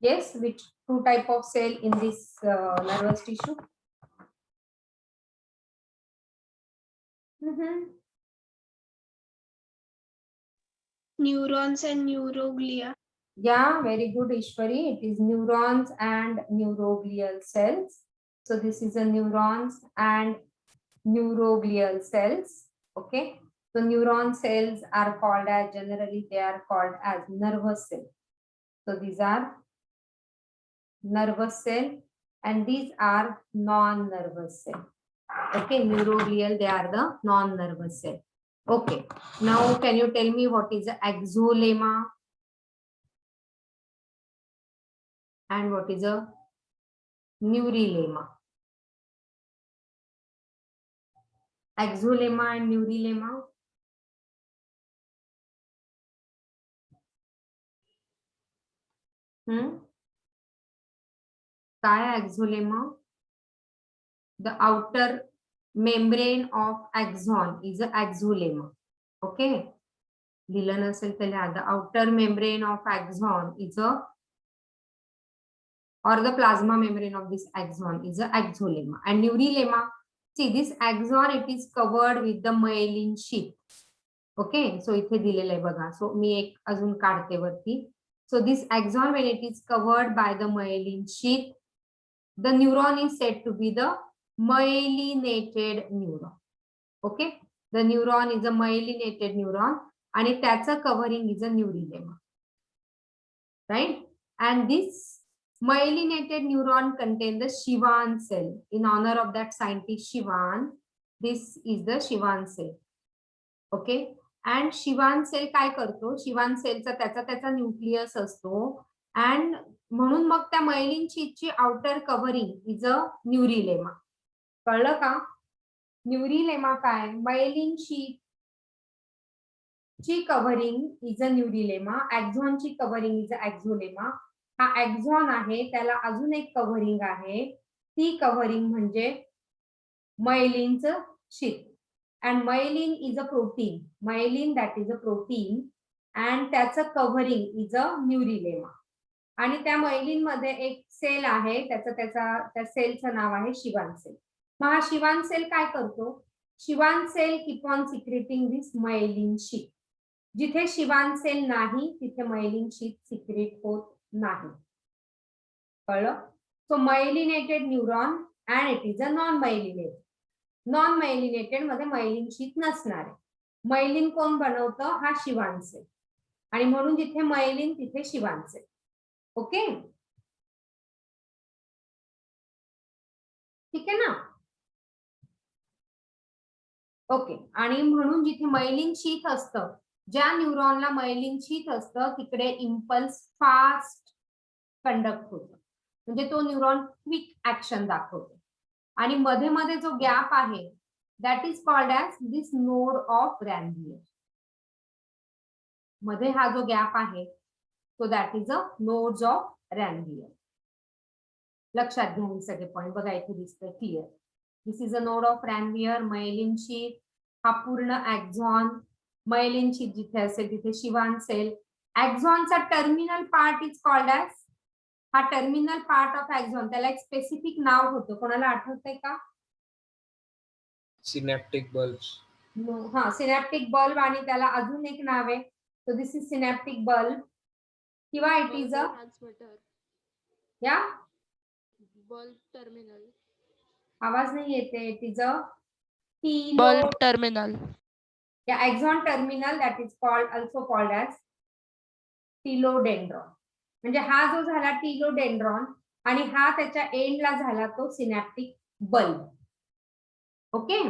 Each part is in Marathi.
Yes, which two type of cell in this nervous tissue? Neurons and neuroglia. Yeah, very good, Ishwari. It is neurons and neuroglial cells. So this is a neurons and neuroglial cells. Okay. So neuron cells are called as, generally they are called as nervous cell. So these are nervous cell and these are non-nervous cell. Okay, neuroglial, they are the non-nervous cell. Okay. Now can you tell me what is a axolemma and what is a neurolemma? Axolemma and neurolemma. काय axolemma? The outer membrane of axon is a axolemma. Okay. दिलं नसेल तर the outer membrane of axon is a, or the plasma membrane of this axon is a axolemma. And neurolemma, see this axon, it is covered with the myelin sheath. Okay, so इथे दिलेलं आहे बघा. So मी एक अजून काढते वरती. So this axon, when it is covered by the myelin sheath, the neuron is said to be the myelinated neuron. Okay, the neuron is a myelinated neuron and त्याचं covering is a neurolemma, right? And this myelinated neuron contains the Schwann cell. In honor of that scientist Schwann, this is the Schwann cell. Okay, and Schwann cell काय करतो? Schwann cellचा त्याचा न्यूक्लियस असतो and म्हणून मग त्या myelin sheathची outer covering is a neurolemma. कळलं का? Neurolemma काय? Myelin sheath ची कव्हरिंग इज अ न्यूरोलेमा, axon ची कव्हरिंग इज अ axolemma. हा axon आहे त्याला अजून एक कव्हरिंग आहे, ती कव्हरिंग म्हणजे myelin sheath. And myelin is a protein. Myelin, that is a protein, and त्याचं कव्हरिंग इज अ न्यूरोलेमा. आणि त्या myelin मध्ये एक सेल आहे, त्या सेलचं नाव आहे Schwann सेल. मग हा Schwann सेल काय करतो? Schwann cell keep on secreting this myelin sheath. जिथे Schwann सेल नाही तिथे myelin sheath सिक्रेट होत नाही. कळलं? So myelinated neuron and it is a non-myelinated. Non-myelinated मध्ये myelin sheath नसणार आहे. myelin कोण बनवतं? हा Schwann सेल. आणि म्हणून जिथे myelin तिथे Schwann सेल. ओके, ठीक आहे ना? ओके, आणि म्हणून जिथे myelin sheath असतं, ज्या न्यूरॉनला myelin sheath असतं तिकडे इम्पल्स फास्ट कंडक्ट होतो, म्हणजे तो न्यूरॉन क्विक ऍक्शन दाखवतो. आणि मध्ये मध्ये जो गॅप आहे that is called as this node of Ranvier. मध्ये हा जो गॅप आहे तो that is a nodes of Ranvier. लक्षात घ्या हे सगळे पॉइंट. बघा इथे दिसतंय clear. This is a node of Ranvier, myelin sheath, हा पूर्ण axon, myelin sheath जिथे असेल तिथे Schwann सेल. Axonचा terminal part is called as, हा टर्मिनल पार्ट ऑफ axon त्याला एक स्पेसिफिक नाव होतं, कोणाला आठवतंय का? Synaptic bulb. हा, सिनॅप्टिक बल्ब, आणि त्याला अजून एक नाव आहे. So this is synaptic bulb किंवा इट इज अ या बल्ब टर्मिनल. आवाज नाही येते. It is a bulb terminal. या axon terminal that is called also called as telodendron. म्हणजे हा जो झाला टिलोडेंड्रॉन आणि हा त्याच्या एंडला झाला तो सिनॅप्टिक बल्ब. ओके,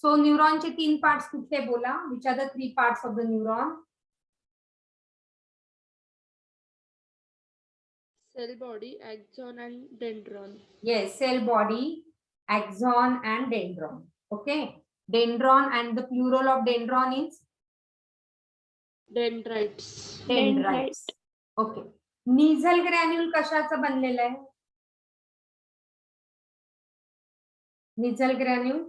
सो न्यूरॉनचे 3 पार्ट्स कुठले बोला? Which are the 3 parts of the neuron? Cell body, axon and dendron. Yes, cell body, axon and dendron. Okay, dendron, and the plural of dendron is Dendrites. dendrites. Okay, nasal granule कशाचं बनलेलं आहे? nasal granule,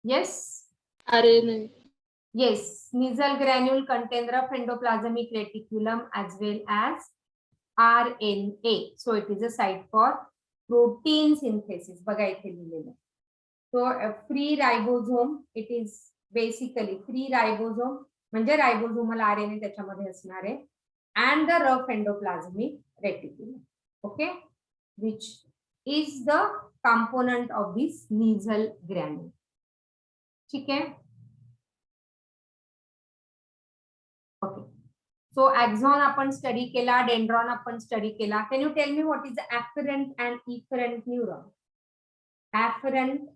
yes, RNA. Yes, nasal granule contain rough endoplasmic reticulum as well as RNA. So it is a site for protein synthesis. बघा इथे लिहिलेलं. So free ribosome, it is basically free ribosome म्हणजे ribosomal RNA त्याच्यामध्ये असणार आहे and the rough endoplasmic reticulum. Okay, which is the component of this nasal granule. ठीक है. Okay. So axon आपण स्टडी केला, डेंड्रॉन आपण स्टडी केला. Can you tell me what is the afferent and efferent neuron? Afferent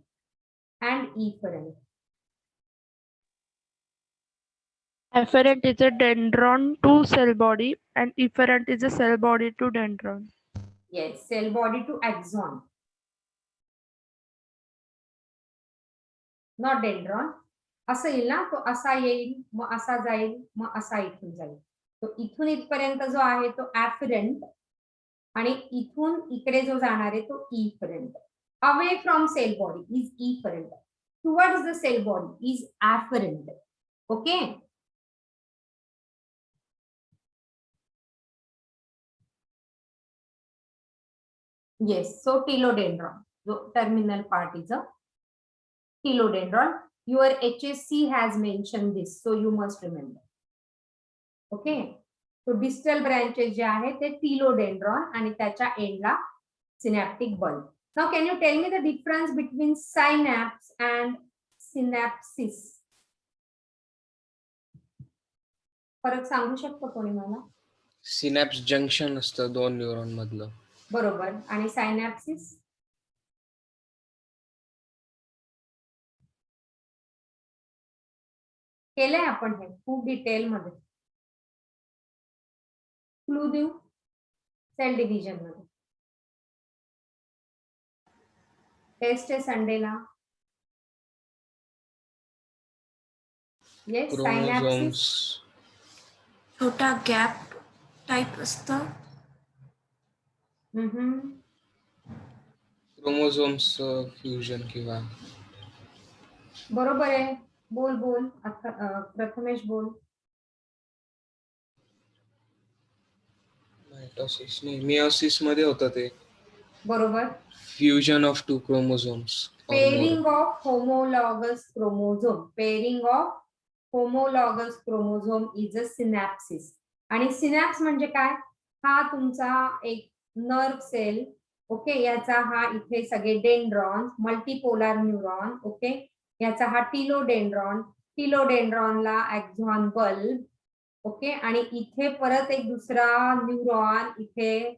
and efferent. Afferent is a dendron to cell body and efferent is a cell body to dendron. Yes, cell body to axon. Not dendron. असं येईल ना, तो असा येईल, मग असा जाईल, मग असा इथून जाईल. तो इथून इथपर्यंत जो आहे तो afferent आणि इथून इकडे जो जाणार आहे तो efferent. Away from cell body is efferent. Towards the cell body is afferent. Okay. Yes, so telodendron. So terminal part is a telodendron. Your HSC has mentioned this, so you must remember. Okay. So distal branches जे आहे ते telodendron आणि त्याच्या एंडला synaptic bulb. Now can you tell me the difference between synapse and synapsis? फरक सांगू शकतो कोणी मला? सिनॅप्स जंक्शन असतं दोन न्यूरॉन मधलं. बरोबर. आणि सायनॅप्सिस? केलंय आपण हे खूप डिटेल मध्ये. क्लू देऊ? सेल डिव्हिजन मध्ये टेस्ट आहे संडेला. येस, सायनॅप्सिस क्रोमोझोम्स छोटा गॅप टाइप असतं. क्रोमोझोम्स फ्युजन किंवा बरोबर आहे. बोल बोल प्रथमेश बोल. मायटोसिस नाही, मियोसिस मध्ये होतं ते. बरोबर. Fusion of two chromosomes. Pairing of homologous chromosome. Pairing of homologous chromosome is a synapsis. आणि सिनॅप्स म्हणजे काय? हा तुमचा एक नर्व सेल. ओके, याचा हा इथे सगळे डेंड्रॉन, मल्टीपोलार न्यूरॉन. ओके, याचा हा टिलोडेंड्रॉन. टिलोडेंड्रॉनला एक्झॉन बल्ब. ओके, आणि इथे परत एक दुसरा न्यूरॉन इथे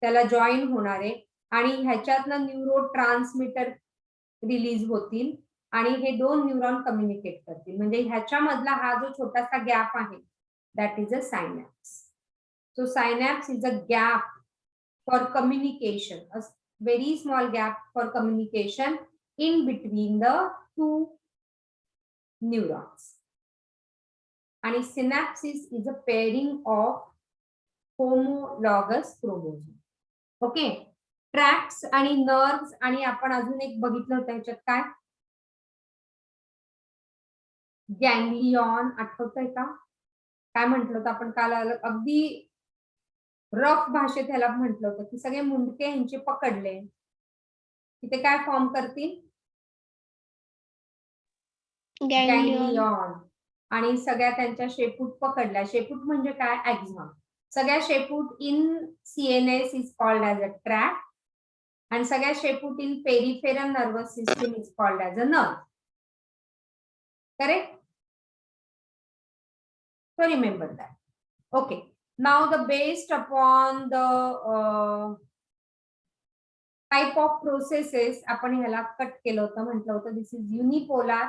त्याला जॉईन होणार आहे आणि ह्याच्यातनं न्यूरो ट्रान्समीटर रिलीज होतील आणि हे दोन न्यूरॉन कम्युनिकेट करतील. म्हणजे ह्याच्यामधला हा जो छोटासा गॅप आहे that is a synapse. So synapse is a gap for communication, a very small gap for communication in between the two neurons. And synapsis is a pairing of homologous chromosome. Okay, tracks आणि नर्व्स आणि आपण अजून एक बघितलं होतं ह्याच्यात काय? गँग्लियॉन. आठवतंय का? काय म्हटलं होतं आपण काल? अगदी रफ भाषेत ह्याला म्हटलं होतं की सगळे मुंडके ह्यांचे पकडले तिथे काय फॉर्म करतील? गँग्लियॉन. आणि सगळ्या त्यांच्या शेपूट पकडल्या. शेपूट म्हणजे काय? एक्झॉन. सगळ्या शेपूट in CNS is called as a track and सगळ्या शेपूट in peripheral nervous system is called as a nerve. Correct? So remember that. Okay. Now the based upon the type of processes आपण ह्याला कट केलं होतं. म्हटलं होतं this is unipolar,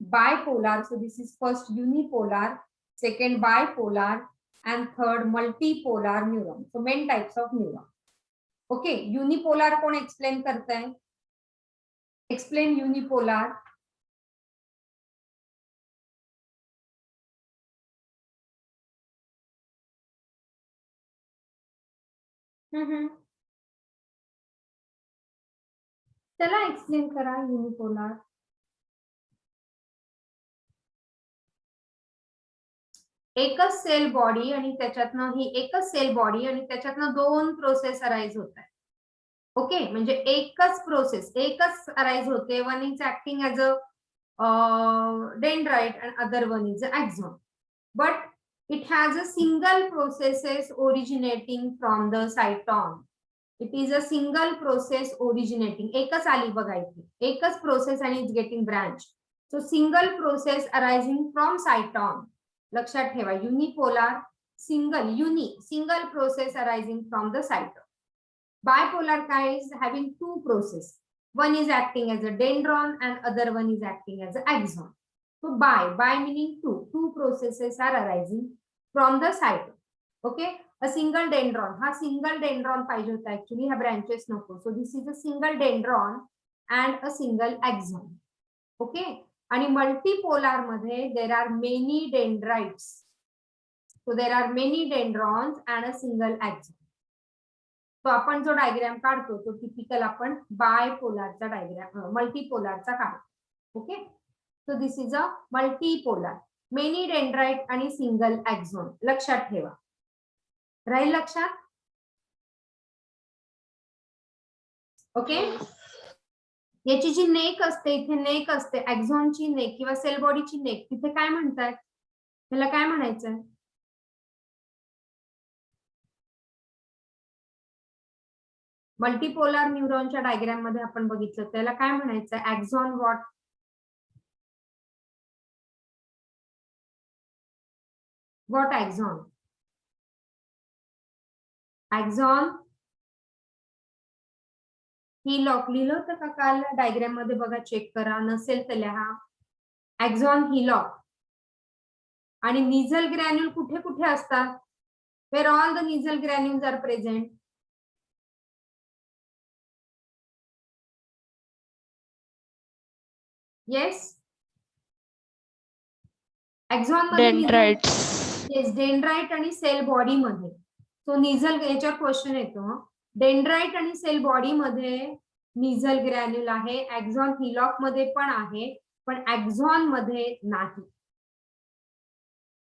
bipolar. So this is first unipolar, second bipolar and third multipolar neuron. So main types of neuron. Okay, unipolar कोण एक्सप्लेन करताय? Explain unipolar. चला एक्सप्लेन करा युनिपोलार. एकच सेल बॉडी आणि त्याच्यातनं ही एकच सेल बॉडी आणि त्याच्यातनं दोन प्रोसेस अराइज होत आहेत. ओके, म्हणजे एकच प्रोसेस एकच अराइज होते. One is acting as a dendrite and other one is an axon, but it has a single processes originating from the cyton. It is a single process originating. एकच आली बघा इथे, एकच प्रोसेस आणि it's getting branch. So single process arising from cyton. लक्षात ठेवा, unipolar single process arising from the cyton. Bipolar काय is having two process. One is acting as a dendron and other one is acting as an axon. So bi meaning two processes are arising from the cytosol. Okay, a single dendron, हा single dendron पाहिजे होता actually, हा branches नको. So this is a single dendron and a single axon. Okay, आणि multipolar मध्ये there are many dendrites. So there are many dendrons and a single axon. तो आपण जो डायग्राम काढतो तो टिपिकल आपण बायपोलारचा डायग्राम मल्टीपोलारचा काढतो. Okay, so this is a multipolar, many dendrite आणि सिंगल एक्झॉन. लक्षात ठेवा, राहील लक्षात? ओके, याची जी नेक असते, इथे नेक असते एक्झॉनची नेक किंवा सेल बॉडीची नेक, तिथे काय म्हणतात, त्याला काय म्हणायचं? मल्टीपोलार न्यूरॉनच्या डायग्राम मध्ये आपण बघितलं त्याला काय म्हणायचं? एक्झॉन व्हॉट? व्हॉट एक्झॉन? एक्झॉन हिलॉक लिहिलं होतं का काल डायग्राम मध्ये? बघा, चेक करा, नसेल तर लिहा. Axon hillock. आणि निझल ग्रॅन्युल कुठे कुठे असतात? Where all the Nissl granules are present? Yes, axon मध्ये डेंड्राइट्स. येस, डेंड्राइट आणि सेल बॉडी मध्ये. सो निझल, याच्यावर क्वेश्चन येतो, डेंड्राइट आणि सेल बॉडी मध्ये निझल ग्रॅन्युल आहे, एक्झॉन हिलॉक मध्ये पण आहे, पण एक्झॉन मध्ये नाही.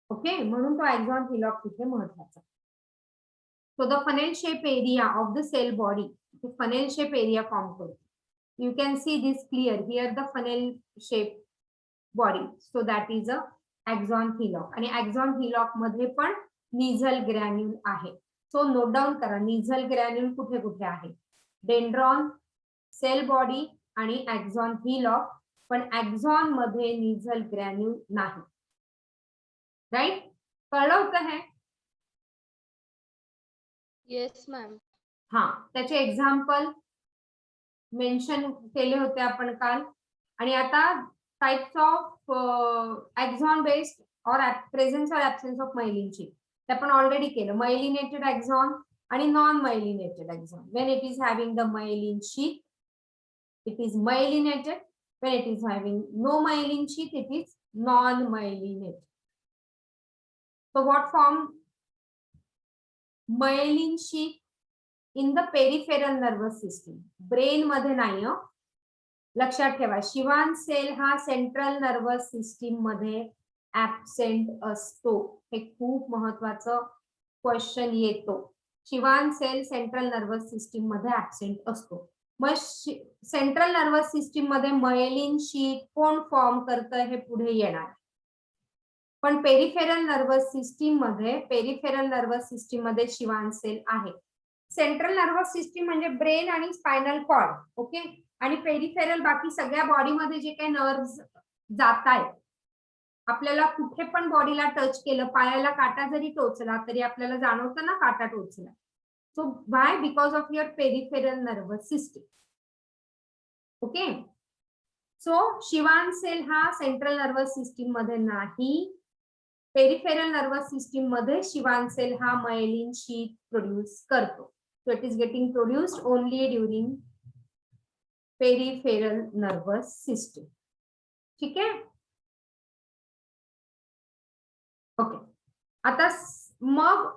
ओके, म्हणून तो एक्झॉन हिलॉक तिथे महत्वाचा. So the funnel shape area of the cell body, funnel shape area form करतो. You can see this clear here, the funnel shape body. So that is a axon hillock. आणि axon hillock मध्ये पण निझल ग्रॅन्युल आहे. सो नोट डाऊन करा, निझल ग्रॅन्युल कुठे कुठे आहे? डेंड्रॉन, सेल बॉडी आणि axon hillock, पण axon मध्ये निझल ग्रॅन्युल नाही. राईट? कळलं होतं हे? Yes ma'am. हा, त्याचे एक्झाम्पल मेन्शन केले होते आपण काल. आणि आता टाइप्स ऑफ एक्झॉन बेस्ड और प्रेझेन्स और ऍब्सेन्स ऑफ मायलिनची ते आपण ऑलरेडी केलं. मायलिनेटेड एक्झॉन आणि non myelinated axon. When it is having the myelin sheath it is myelinated, when it is having no myelin sheath it is non myelinated. So what form myelin sheath in the peripheral nervous system, brain मध्ये नाही. लक्षात ठेवा, शिवान सेल हा सेंट्रल नर्वस सिस्टीम मध्ये ऍबसेंट असतो. हे खूप महत्वाचं क्वेश्चन येतो. Schwann cell central nervous system मध्ये ऍबसेंट असतो. मग सेंट्रल नर्वस सिस्टीम मध्ये मायलिन शीथ कोण फॉर्म करतं हे पुढे येणार. पण पेरिफेरल नर्वस सिस्टीम मध्ये शिवान सेल आहे. सेंट्रल नर्वस सिस्टीम म्हणजे ब्रेन आणि स्पायनल कॉर्ड. ओके, आणि पेरिफेरल बाकी सगळ्या बॉडीमध्ये जे काही नर्व्स जात आहेत, आपल्याला कुठे पण बॉडीला टच केलं, पायाला काटा जरी टोचला तरी आपल्याला जाणवतं ना काटा टोचला. So why? Because of your peripheral nervous system. Okay, so Schwann cell हा सेंट्रल नर्वस सिस्टीम मध्ये नाही. पेरिफेरल नर्वस सिस्टीम मध्ये शिवान सेल हा मायलिन शीथ प्रोड्यूस करतो. So it is getting produced only during peripheral nervous system. ठीक आहे? ओके, आता मग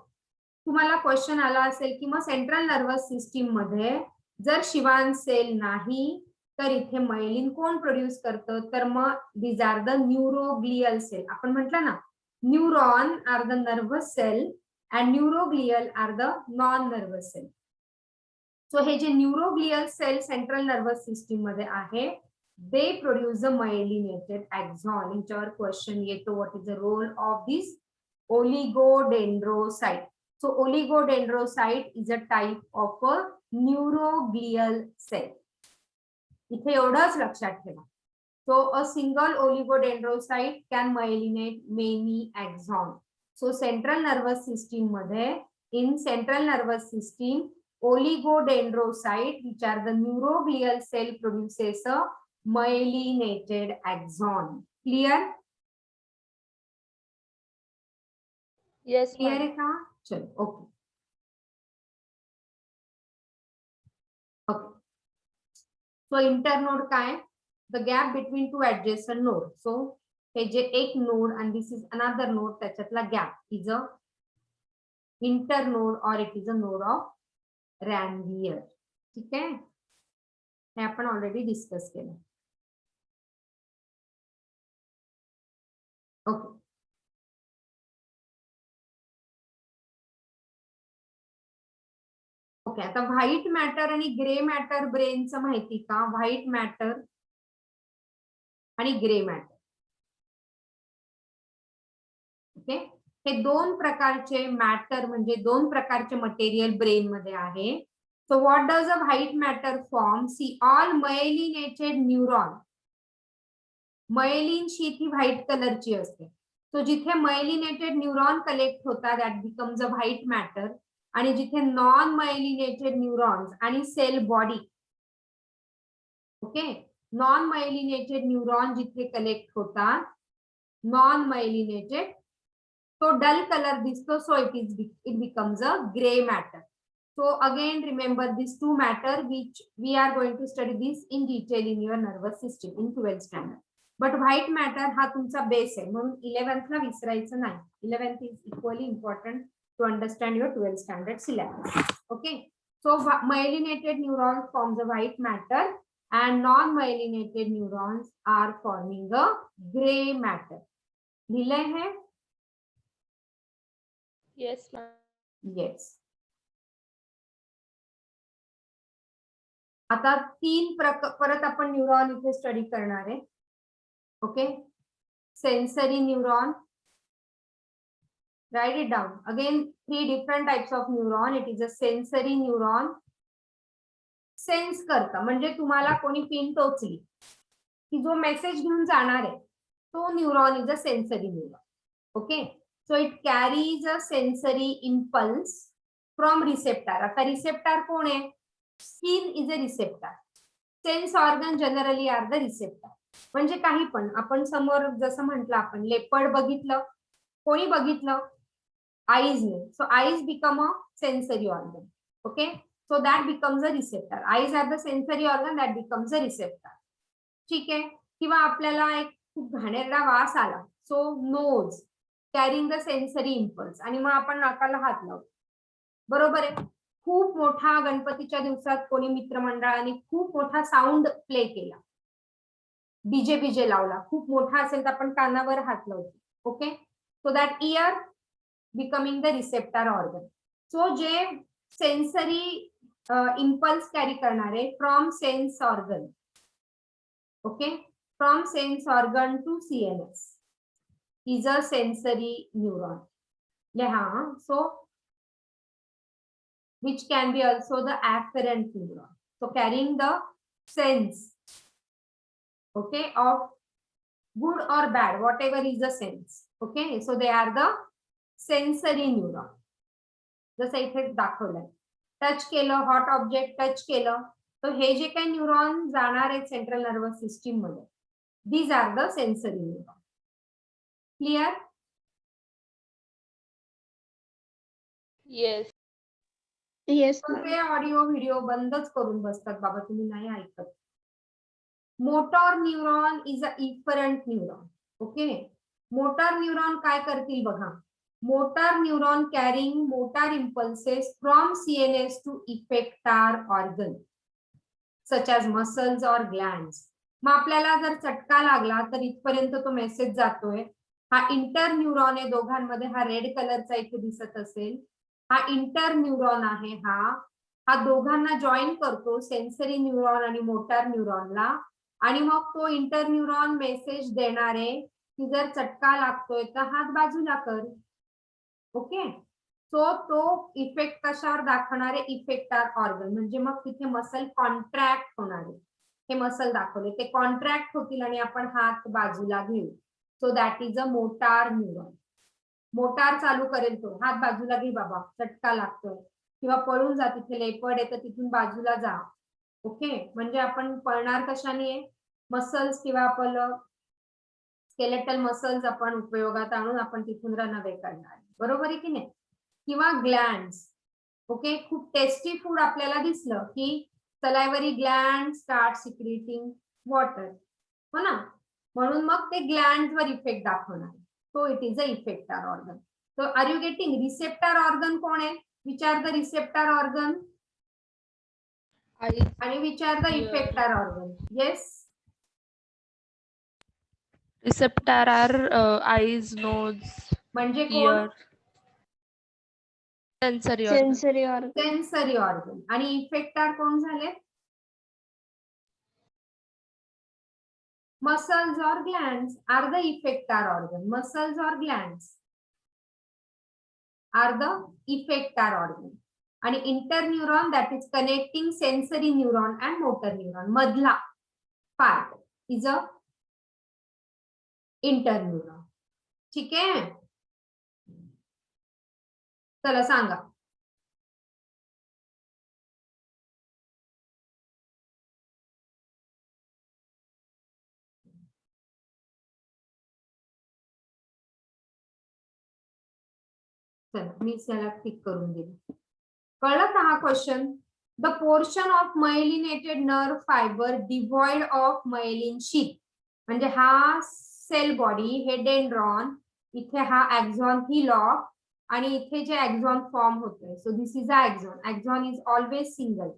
तुम्हाला क्वेश्चन आला असेल की मग सेंट्रल नर्वस सिस्टीम मध्ये जर शिवान सेल नाही तर इथे मायलिन कोण प्रोड्यूस करतं? तर मग these are the neuroglial cell. आपण म्हटलं ना Neuron are the nervous cell and neuroglial are the non-nervous cell. So हे जे neuroglial cell central nervous system मध्ये आहे, they produce a myelinated axon. याच्यावर क्वेश्चन येतो, what is the role of this oligodendrocyte? So oligodendrocyte is a type of a neuroglial cell. इथे एवढंच लक्षात ठेवा. So a single oligodendrocyte can myelinate many axons. So central nervous system मध्ये, in central nervous system, oligodendrocyte, which are the neuroglial cell, produces a myelinated axon. Clear? Yes, Clear ma'am. है का? चलो, okay. Okay. So internode काय? The gap between two adjacent nodes. So हे जे एक node and this is another node, त्याच्यातला gap is a internode or it is a node of Ranvier. ठीक आहे, हे आपण ऑलरेडी डिस्कस केलं. ओके. ओके, आता व्हाईट मॅटर आणि ग्रे मॅटर ब्रेनचं माहिती का? व्हाईट मॅटर आणि ग्रे मॅटर. ओके, हे दोन प्रकारचे मॅटर म्हणजे दोन प्रकारचे मटेरियल ब्रेन मध्ये आहे. So what does a white matter form? See all myelinated neuron. Myelin sheet ही व्हाईट कलरची असते. सो जिथे मायलिनेटेड न्यूरॉन कलेक्ट होतात that becomes a white matter, आणि जिथे नॉन मायलिनेटेड न्यूरॉन्स आणि cell body, okay, non myelinated neuron जिथे कलेक्ट होतात, नॉन मायलिनेटेड, तो डल कलर दिसतो. So it becomes a gray matter. So again remember these two matter which we are going to study this in detail in your nervous system in 12th standard. But white matter हा तुमचा बेस आहे, म्हणून 11th ला विसरायचं नाही. 11th is equally important to understand your 12th standard syllabus. Okay, so myelinated neurons forms a white matter and non-myelinated neurons are forming a gray matter. लिहिलंय है? Yes, ma'am. Yes. आता तीन परत आपण न्यूरॉन इथे स्टडी करणार आहे. Okay, sensory neuron. Write it down. Again, 3 different types of neuron. It is a sensory neuron. Sense करता म्हणजे तुम्हाला कोणी पिन टोचली की जो मेसेज घेऊन जाणार आहे तो neuron is a sensory neuron. Okay, so it carries a sensory impulse from receptor. आता रिसेप्टर कोण आहे? Skin is a receptor. Sense organ generally are the receptor. म्हणजे काही पण आपण समोर जसं म्हटलं, आपण लेपर्ड बघितलं, कोणी बघितलं? आईज ने. So eyes become a sensory organ. Okay, so that becomes a receptor. Eyes are the sensory organ that becomes a receptor. ठीक आहे, किंवा आपल्याला एक खूप घाणेरडा वास आला, so nose carrying the sensory impulse, आणि मग आपण नाकाला हात लावतो. बरोबर आहे. खूप मोठा गणपतीच्या दिवसात कोणी मित्रमंडळाने खूप मोठा साऊंड प्ले केला, डीजे लावला, खूप मोठा असेल तर आपण कानावर हात लावतो. Okay, so that ear becoming the receptor organ. So जे सेन्सरी इम्पल्स कॅरी करणारे from sense organ, okay, from sense organ to CNS is a sensory neuron. लिहा. So which can be also the afferent neuron. So carrying the sense, okay, of good or bad, whatever is the sense. Okay, so they are the sensory neuron. जसं इथे दाखवलंय, टच केलं, हॉट ऑब्जेक्ट टच केलं, तर हे जे काही न्यूरॉन जाणार आहेत सेंट्रल नर्वस सिस्टीम मध्ये, these are the sensory neuron. Clear? Yes. Yes, सगळे ऑडिओ व्हिडिओ बंदच करून बसतात बाबा, तुम्ही नाही ऐकत. Motor neuron is a efferent neuron. Okay, motor neuron काय करतील बघा. Motor neuron carrying motor impulses from CNS to effector organ such as muscles और ग्लँड्स. मग आपल्याला जर चटका लागला तर इथपर्यंत तो मेसेज जातोय, हा इंटर न्यूरॉन आहे दोघांमध्ये, हा रेड कलरचा इथे दिसत असेल, हा इंटर न्यूरॉन आहे, हा दोघांना जॉईन करतो सेन्सरी न्यूरॉन आणि मोटार न्यूरॉनला, आणि मग तो इंटर न्यूरॉन मेसेज देणार आहे की जर चटका लागतोय तर हात बाजूला कर. ओके, सो तो इफेक्ट कशावर दाखवणार आहे, इफेक्टर ऑर्गन, म्हणजे मग तिथे मसल कॉन्ट्रॅक्ट होणार आहे. हे मसल दाखवले ते कॉन्ट्रॅक्ट होतील आणि आपण हात बाजूला घेऊ. So that is a motor neuron. Motor चालू करेल तो, हात बाजूला घे बाबा चटका लागतोय, किंवा पळून जा, तिथे लेपर्ड आहे तर तिथून बाजूला जा. ओके, म्हणजे आपण पळणार कशाने, मसल्स किंवा आपलं स्केलेटल मसल्स आपण उपयोगात आणून आपण तिथून रन अवे करणार, बरोबर आहे की नाही. किंवा ग्लँड्स. ओके, खूप टेस्टी फूड आपल्याला दिसलं की salivary gland start secreting water, हो ना, म्हणून मग ते ग्लँड वर इफेक्ट दाखवणार. So it is a effector organ. So are you getting? Receptor organ कोण आहे, विचार द रिसेप्टर ऑर्गन आणि विचार the effector organ. Yes, Receptor are eyes, nose, म्हणजे कोण, ear, sensory organ. Sensory organ. Sensory organ. आणि इफेक्टर कोण झाले, muscles or glands are the effector organ. Muscles or glands are the effector organ. आणि interneuron that is connecting sensory neuron and motor neuron मधला part is a interneuron. ठीक आहे, चला सांगा. चला मी त्याला टिक करून दिली. कळलं का हा question? The portion of myelinated nerve fibre devoid of myelin sheath, म्हणजे हा सेल बॉडी, हे डेंड्रॉन, इथे हा ऍक्झॉन हिलॉक, आणि इथे जे ऍक्झॉन फॉर्म होतोय, so this is a axon. Axon is always single,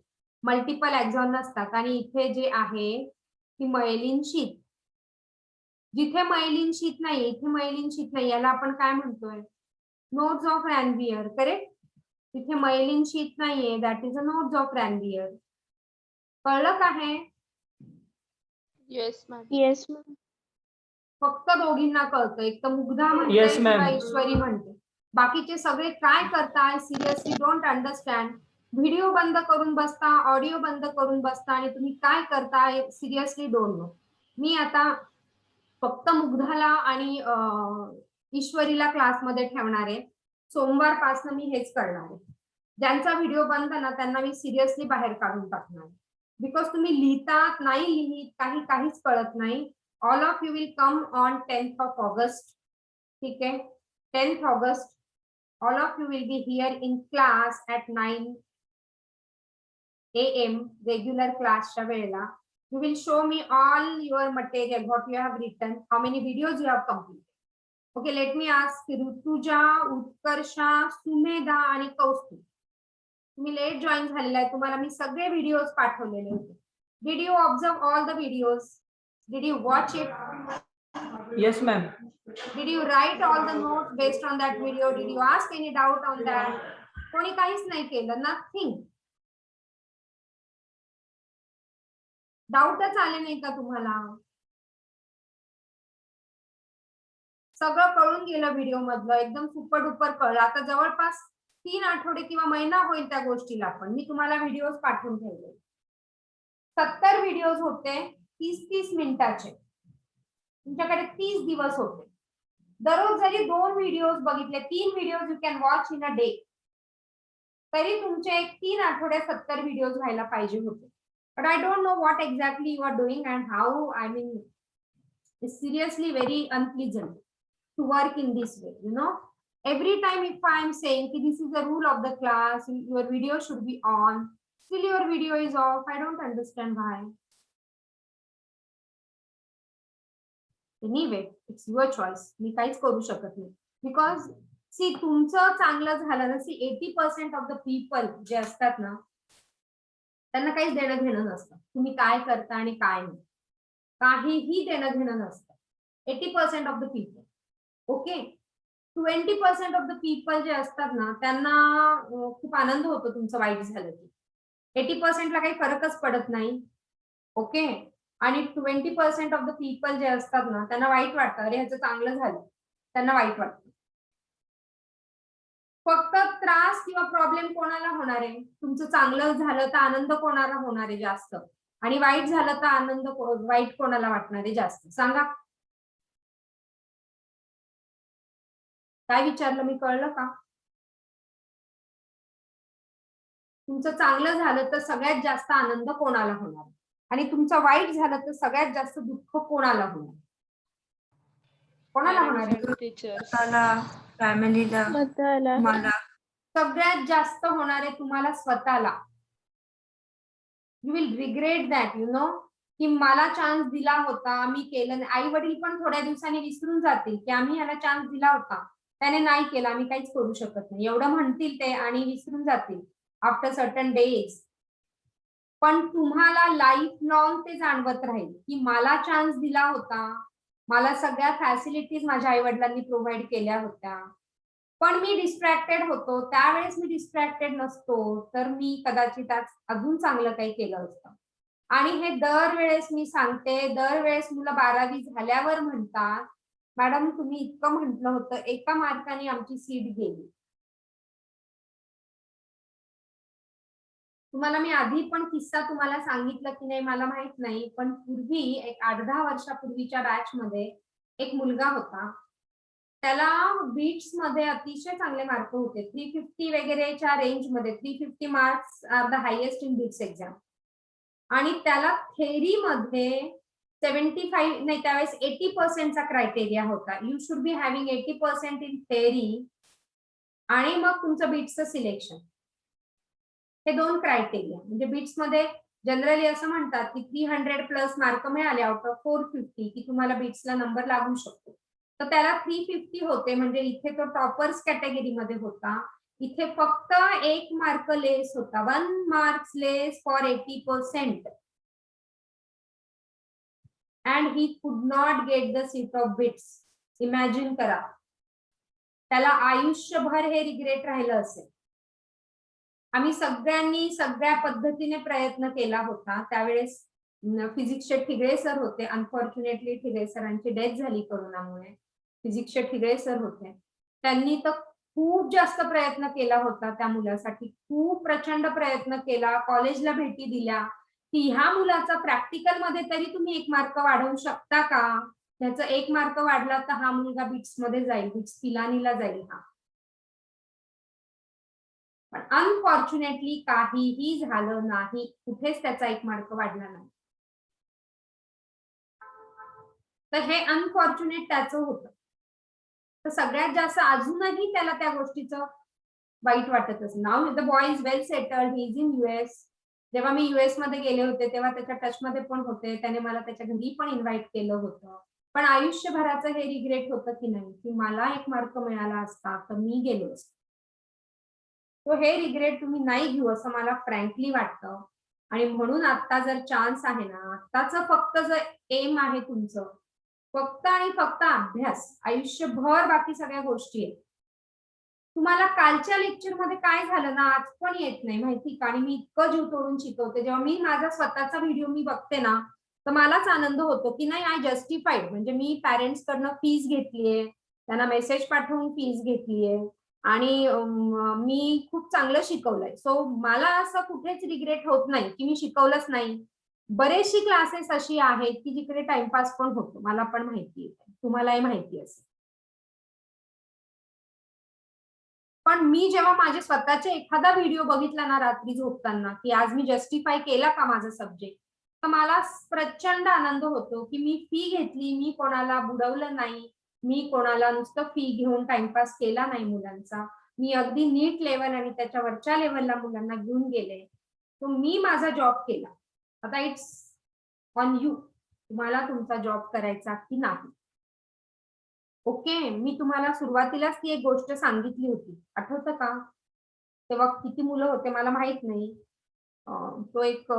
multiple axon नसतात. आणि इथे जे आहे ती मायलिन शीथ, जिथे मायलिन शीथ नाही इथे मायलिन शीथ नाही, याला आपण काय म्हणतोय, नोड्स ऑफ रॅनवियर. करेक्ट, तिथे मायलिन शीथ नाहीये, that is a nodes of Ranvier. कळलं का हे? Yes, ma'am. Yes, ma'am. फक्त दोघींना कळतं, एक तर मुग्धा म्हणते Yes, किंवा ma'am. ईश्वरी म्हणते, बाकीचे सगळे काय करताय, सिरियसली डोंट अंडरस्टँड. व्हिडिओ बंद करून बसता, ऑडिओ बंद करून बसता, आणि तुम्ही काय करताय सिरियसली डोंट नो. मी आता फक्त मुग्धाला आणि ईश्वरीला क्लासमध्ये ठेवणार आहे. सोमवारपासून मी हेच करणार आहे. ज्यांचा व्हिडिओ बंद ना त्यांना मी सिरियसली बाहेर काढून टाकणार, बिकॉज तुम्ही लिहितात नाही, लिहित काहीच कळत नाही. All of you will come on 10th of August. ठीक आहे, 10th August all of you will be here in class at 9 AM regular क्लासच्या वेळेला. You will show me all your material, what you have written, how many videos you have completed. Okay, let me ask Rutuja, Utkarsha, Sumedha आणि कौस्तुभ. तुम्ही लेट जॉईन झालेला आहे, तुम्हाला मी सगळे व्हिडिओज पाठवलेले होते. Did you observe all the videos? Did you watch it? Yes, ma'am. Did you write all the notes based on that video? Did you ask any doubt on that? कोणी काहीच नाही केलं, nothing. डाऊटच आले नाही का तुम्हाला? सगळं कळून गेलं व्हिडिओ मधलं, एकदम सुपर डुपर कळलं. आता जवळपास 3 आठवडे किंवा महिना होईल त्या गोष्टीला, पण मी तुम्हाला व्हिडिओज पाठवून ठेवले. 70 व्हिडिओज होते, 30-30 मिनिटाचे. तुमच्याकडे 30 दिवस होते. दररोज जरी 2 व्हिडिओज बघितले, 3 videos you can watch in a day, तरी तुमचे 3 आठवडे 70 व्हिडिओज व्हायला पाहिजे होते. But I don't know what exactly you are doing and how. I mean, it's seriously very unpleasant to work in this way, you know. Every time if I am saying this is the rule of the class, your video should be on, still your video is off. I don't understand why. Anyway, it's your choice. मी काहीच करू शकत नाही. Because see, तुमचं चांगलं झालं ना, see 80% of the people जे असतात ना, त्यांना काहीच देणं घेणं नसतं. तुम्ही काय करता आणि काय नाही, काहीही देणं घेणं नसतं. 80% of the people. Okay. 20% of the people जे असतात ना त्यांना खूप आनंद होतो तुमचं वाईट झालं की. 80% ला काही फरकच पडत नाही. ओके. आणि 20% ऑफ द पीपल जे असतात ना त्यांना वाईट वाटतं, अरे ह्याचं चांगलं झालं, त्यांना वाईट वाटतं. फक्त त्रास किंवा प्रॉब्लेम कोणाला होणार आहे? तुमचं चांगलं झालं तर आनंद कोणाला होणार आहे जास्त, आणि वाईट झालं तर आनंद वाईट कोणाला वाटणार आहे जास्त? सांगा. काय विचारलं मी, कळलं का? तुमचं चांगलं झालं तर सगळ्यात जास्त आनंद कोणाला होणार, आणि तुमचं वाईट झालं तर सगळ्यात जास्त दुःख कोणाला होणार? कोणाला होणार आहे? टीचर्स. स्वतःला, फॅमिलीला, मला. सगळ्यात जास्त होणार आहे तुम्हाला स्वतःला. You will regret that, you know, की मला चान्स दिला होता, मी केलं नाही. आई वडील पण थोड्या दिवसांनी विसरून जातील की आम्ही ह्याला चान्स दिला होता, त्याने नाही केला, आम्ही काहीच करू शकत नाही, एवढं म्हणतील ते आणि विसरून जातील आफ्टर सर्टन डेज. पण तुम्हाला लाईफ लॉंग ते जाणवत राहील की मला चान्स दिला होता, मला सगळ्या फॅसिलिटीज माझ्या आई वडिलांनी प्रोव्हाइड केल्या होत्या, पण मी डिस्ट्रॅक्टेड होतो. त्यावेळेस मी डिस्ट्रॅक्टेड नसतो तर मी कदाचित आज अजून चांगलं काही केलं असतं. आणि हे दरवेळेस मी सांगते, दरवेळेस मुलं 12वी झाल्यावर म्हणतात, मॅडम तुम्ही इतकं म्हटलं होतं, एका मार्काने आमची सीट गेली. तुम्हाला मी आधी पण किस्सा तुम्हाला सांगितलं की नाही मला माहित नाही, पण पूर्वी एक 8-10 वर्षापूर्वीच्या बॅच मध्ये एक मुलगा होता, त्याला बीट्स मध्ये अतिशय चांगले मार्क होते, 350 वगैरेच्या रेंज मध्ये. 350 marks are the highest in BITS exam. आणि त्याला थेरी मध्ये 75 नाही, त्यावेळेस 80% क्रायटेरिया होता. You should be having 80% in theory आणि मग तुमचं बीट्सचं सिलेक्शन. हे 2 क्रायटेरिया. म्हणजे बीट्स मध्ये जनरली असं म्हणतात की 300 प्लस मार्क मिळाले आउट ऑफ 450 की तुम्हाला बीट्सला नंबर लागू शकतो. तर त्याला 350 होते, म्हणजे इथे तो टॉपर्स कॅटेगरीमध्ये होता. इथे फक्त 1 मार्क लेस होता, 1 marks less for 80%. And he could not get the seat of bits. Imagine करा, त्याला आयुष्यभर हे रिग्रेट राहिलं असेल. आम्ही सगळ्यांनी सगळ्या पद्धतीने प्रयत्न केला होता. त्यावेळेस फिजिक्सचे ठिगळे सर होते, अनफॉर्च्युनेटली ठिगळे सरांची डेथ झाली कोरोनामुळे. फिजिक्सचे ठिगळे सर होते, त्यांनी तर खूप जास्त प्रयत्न केला होता त्या मुलासाठी, खूप प्रचंड प्रयत्न केला, कॉलेजला भेटी दिल्या की ह्या मुलाचा प्रॅक्टिकल मध्ये तरी तुम्ही 1 मार्क वाढवू शकता का, त्याचा 1 मार्क वाढला तर हा मुलगा बिट्स मध्ये जाईल, बिट्स पिलानीला जाईल हा. पण अनफॉर्च्युनेटली काहीही झालं नाही, कुठेच त्याचा 1 मार्क वाढला नाही. तर हे अनफॉर्च्युनेट त्याचं होतं. तर सगळ्यात जास्त अजूनही त्याला त्या गोष्टीचं वाईट वाटत असेल. नाव the boy is well settled, he is in US. जेव्हा मी US मध्ये गेले होते तेव्हा त्याच्या टच मध्ये पण होते, त्याने मला त्याच्या घरी पण इन्व्हाइट केलं होतं. पण आयुष्यभराचं हे रिग्रेट होतं की नाही की मला 1 मार्क मिळाला असता तर मी गेलो असतो. तो हे रिग्रेट तुम्ही नाही घेऊ असं मला फ्रँकली वाटतं. आणि म्हणून आता जर चान्स आहे ना, आत्ताच फक्त जर एम आहे तुमचं, फक्त आणि फक्त अभ्यास, आयुष्यभर बाकी सगळ्या गोष्टी आहेत. तुम्हाला कालच्या लेक्चर मध्ये काय झालं ना आज पण येत नाही माहिती का, आणि मी इतकं जीव तोडून शिकवते. जेव्हा मी माझा स्वतःचा व्हिडिओ मी बघते ना तर मलाच आनंद होतो की नाही, आय जस्टिफाईड. म्हणजे मी पॅरेंट्स कडनं फीस घेतलीये, त्यांना मेसेज पाठवून फीस घेतलीये आणि मी खूप चांगलं शिकवलंय. सो मला असं कुठेच रिग्रेट होत नाही की मी शिकवलंच नाही. बरेचशी क्लासेस अशी आहेत की जिकडे टाइमपास पण होतो, मला पण माहिती आहे, तुम्हालाही माहिती असेल. पण मी जेव्हा माझे स्वतःचे एखादा व्हिडिओ बघितला ना रात्री झोपताना की आज मी जस्टिफाय केला का माझा सब्जेक्ट, तर मला प्रचंड आनंद होतो की मी फी घेतली, मी कोणाला बुडवलं नाही, मी कोणाला नुसतं फी घेऊन टाइमपास केला नाही मुलांचा. मी अगदी नीट लेवल आणि त्याच्या वरच्या लेवलला मुलांना घेऊन गेले. तो मी माझा जॉब केला. आता इट्स ऑन यू, तुम्हाला तुमचा जॉब करायचा की नाही. ओके. मी तुम्हाला सुरुवातीलाच ती एक गोष्ट सांगितली होती, आठवतं का? तेव्हा किती मुलं होते मला माहित नाही. तो एक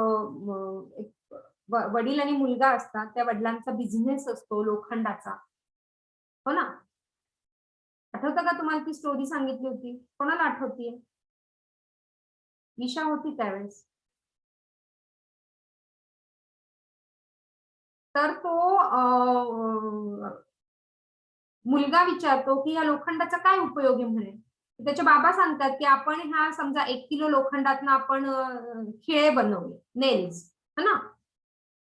वडील आणि मुलगा असतात, त्या वडिलांचा बिझनेस असतो लोखंडाचा, हो ना. आठवतं का तुम्हाला ती स्टोरी सांगितली होती? कोणाला आठवतीये? ईशा होती त्यावेळेस. तर तो मुलगा विचारतो की या लोखंडाचा काय उपयोग आहे म्हणे. त्याचे बाबा सांगतात की आपण ह्या समजा 1 किलो लोखंडातनं आपण खिळे बनवले, नेल्स, है ना,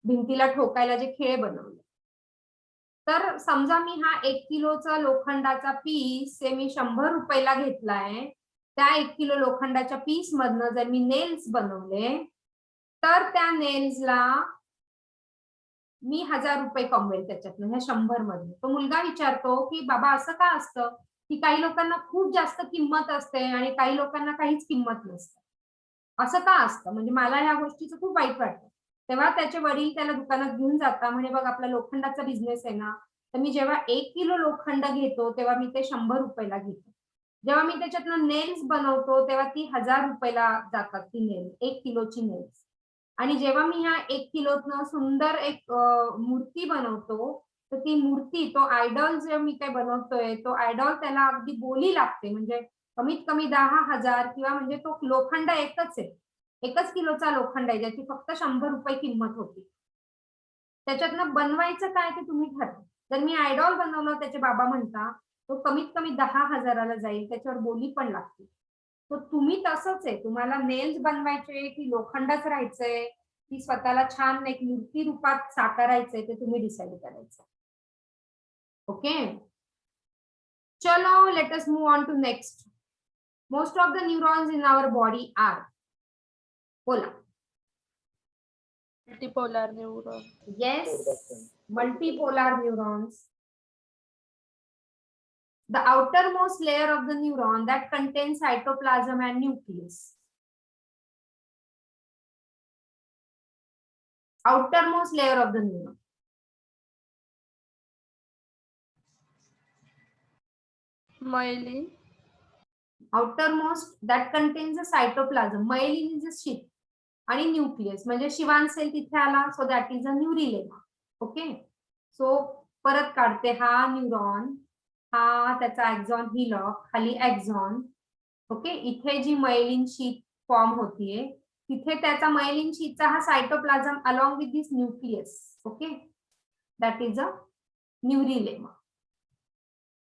भिंतीला ठोकायला जे खिळे बनवले. तर समजा मी हा 1 किलोचा लोखंडाचा पीस मी 100 रुपयाला घेतलाय. त्या 1 किलो लोखंडाच्या पीस मधनं जर मी नेल्स बनवले तर त्या नेल्सला मी 1000 रुपये कमवेल त्याच्यातनं, ह्या 100 मध्ये. तो मुलगा विचारतो की बाबा असं का असतं की काही लोकांना खूप जास्त किंमत असते आणि काही लोकांना काहीच किंमत नसते, असं का असतं? म्हणजे मला ह्या गोष्टीचं खूप वाईट वाटतं. तेव्हा त्याचे वडील त्याला दुकानात घेऊन जातात. म्हणे बघ आपला लोखंडाचा बिझनेस आहे ना, तर मी जेव्हा 1 किलो लोखंड घेतो तेव्हा मी ते 100 रुपयाला घेतो. जेव्हा मी त्याच्यातनं नेल्स बनवतो तेव्हा ती 1000 रुपयाला जातात, ती नेल्स, 1 किलोची नेल्स. आणि जेव्हा मी ह्या 1 किलोतनं सुंदर एक मूर्ती बनवतो, तर ती मूर्ती, तो आयडॉल जे मी काय बनवतोय, तो आयडॉल त्याला अगदी बोली लागते. म्हणजे कमीत कमी 10,000 किंवा म्हणजे तो लोखंड एकच आहे. 1च किलोचा लोखंड आहे, ज्याची फक्त 100 रुपये किंमत होती. त्याच्यातनं बनवायचं काय ते तुम्ही ठरवा. जर मी आयडॉल बनवलं, त्याचे बाबा म्हणता, तो कमीत कमी 10,000ला जाईल, त्याच्यावर बोली पण लागते. तर तुम्ही तसंच आहे. तुम्हाला नेल्स बनवायचे की लोखंडच राहायचंय, की स्वतःला छान एक मूर्ती रूपात साकारायचंय, ते तुम्ही डिसाईड करायचं. ओके, चलो let us move on to next. Most of the neurons in our body are, बोला. Multipolar neuron. Yes, multipolar neurons. The outermost layer of the neuron that contains cytoplasm and nucleus. Outermost layer of the neuron. Myelin. Outermost that contains the cytoplasm. Myelin is a sheath. आणि न्यूक्लियस म्हणजे शिवान सेल तिथे आला. So that is a neurilemma. Okay, so परत काढते. हा न्यूरॉन, हा त्याचा एक्झॉन हिलॉक, खाली एक्झॉन. ओके, इथे जी मायलिन शीट फॉर्म होतीये, तिथे त्याचा मायलिन शीटचा हा cytoplasm along with this nucleus. Okay, that is a neurilemma.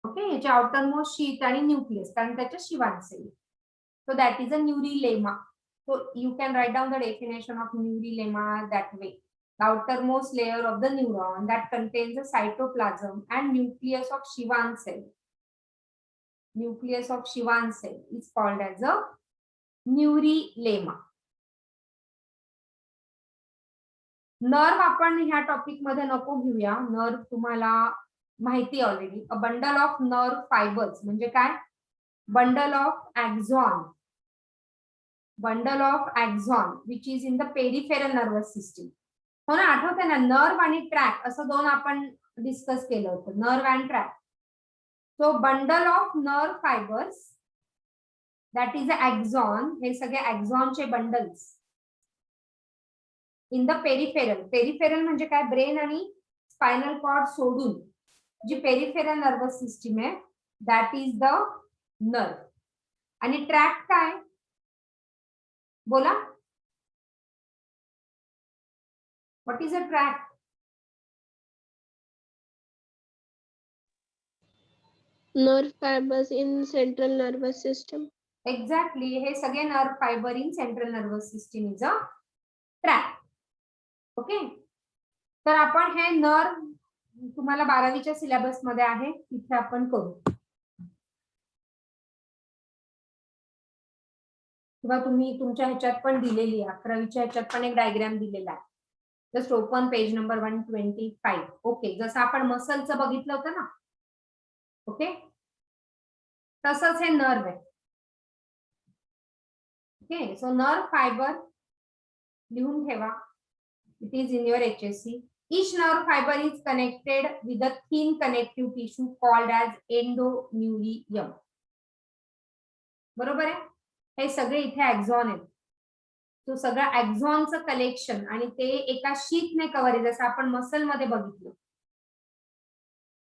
Okay, याचे आउटरमोस्ट शीट आणि न्यूक्लियस, कारण त्याच्या Schwann cell. So that is a neurilemma. So you can write down the definition of neurolemma that way. The outermost layer of the neuron that contains the cytoplasm and nucleus of Schwann cell. Nucleus of Schwann cell is called as a neurolemma. Nerve आपण ह्या टॉपिक मध्ये नको घेऊया. नर्व तुम्हाला माहिती already. A bundle of nerve fibres म्हणजे काय? Bundle of axon. Bundle of axon which is in the peripheral nervous system. हो ना, आठवते ना, नर्व आणि ट्रॅक असं दोन आपण डिस्कस केलं होतं, nerve and tract. So bundle of nerve fibres that is axon. हे सगळे एक्झॉनचे bundles in the peripheral. Peripheral म्हणजे काय? ब्रेन आणि स्पायनल कॉर्ड सोडून जी पेरिफेरल नर्वस सिस्टीम आहे, दॅट इज द नर्व. आणि ट्रॅक काय? बोला, what is a tract? Nerve fibers in central nervous system. Exactly, हे सगळे nerve fibre in central nervous system is a tract. Okay, तर आपण हे नर्व तुम्हाला 12वीच्या सिलेबस मध्ये आहे, तिथे आपण करू. किंवा तुम्ही तुमच्या ह्याच्यात पण दिलेली आहे, 11वीच्या ह्याच्यात पण एक डायग्राम दिलेला आहे. Just open page number 125. Okay, जसं आपण मसलचं बघितलं होतं ना, ओके, तसंच हे नर्व आहे. ओके, सो नर्व फायबर लिहून ठेवा. It is in your HSC. Each nerve fiber is connected with a thin connective tissue called as endoneurium. बरोबर आहे? हे सगळे इथे एक्झॉन आहेत. तो सगळं एक्झॉनचं कलेक्शन आणि ते एका शीटने कव्हर आहे, जसं आपण मसल मध्ये बघितलं.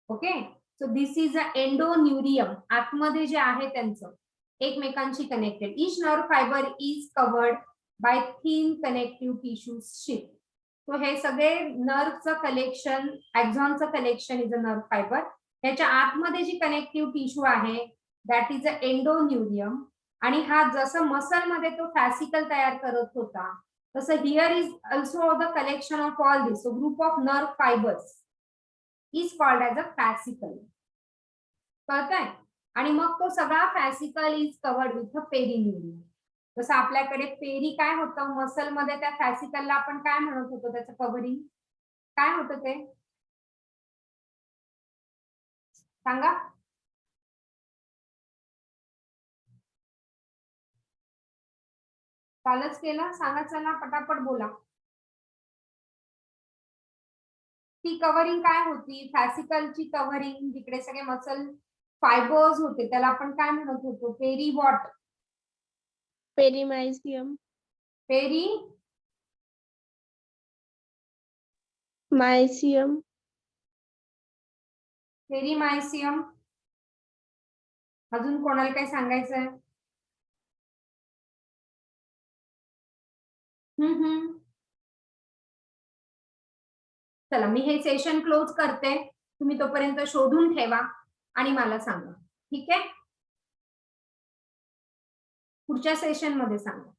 Okay, so this is a endoneurium. आतमध्ये जे आहे त्यांचं एकमेकांशी connected. Each nerve fibre is covered by thin connective tissue sheet. तो हे सगळे नर्वचं कलेक्शन, एक्झॉनचं collection is a nerve fibre. त्याच्या आतमध्ये जी कनेक्टिव्ह टिश्यू आहे दॅट इज अ एंडोन्युरियम. आणि हा जसं मसल मध्ये तो फॅसिकल तयार करत होता तसं here is also the collection of all this. So group of nerve fibres is called as a fascicle. कळतंय? आणि मग तो सगळा fascicle is covered with a perineurium. जसं आपल्याकडे पेरी काय होतं मसल मध्ये, त्या फॅसिकलला आपण काय म्हणत होतो, त्याचं कव्हरिंग काय होतं ते सांगा. कालच केलं, सांगा चला पटापट बोला. ती कव्हरिंग काय होती? फॅसिकलची कव्हरिंग, जिकडे सगळे मसल फायबर्स होते त्याला आपण काय म्हणत होतो? Peri what? Perimysium. Perimysium. Perimysium. अजून कोणाला काही सांगायचंय? चला मी हे सेशन क्लोज करते. तुम्ही तोपर्यंत शोधून ठेवा आणि मला सांगा. ठीक आहे? पुढच्या सेशन मध्ये सांगा.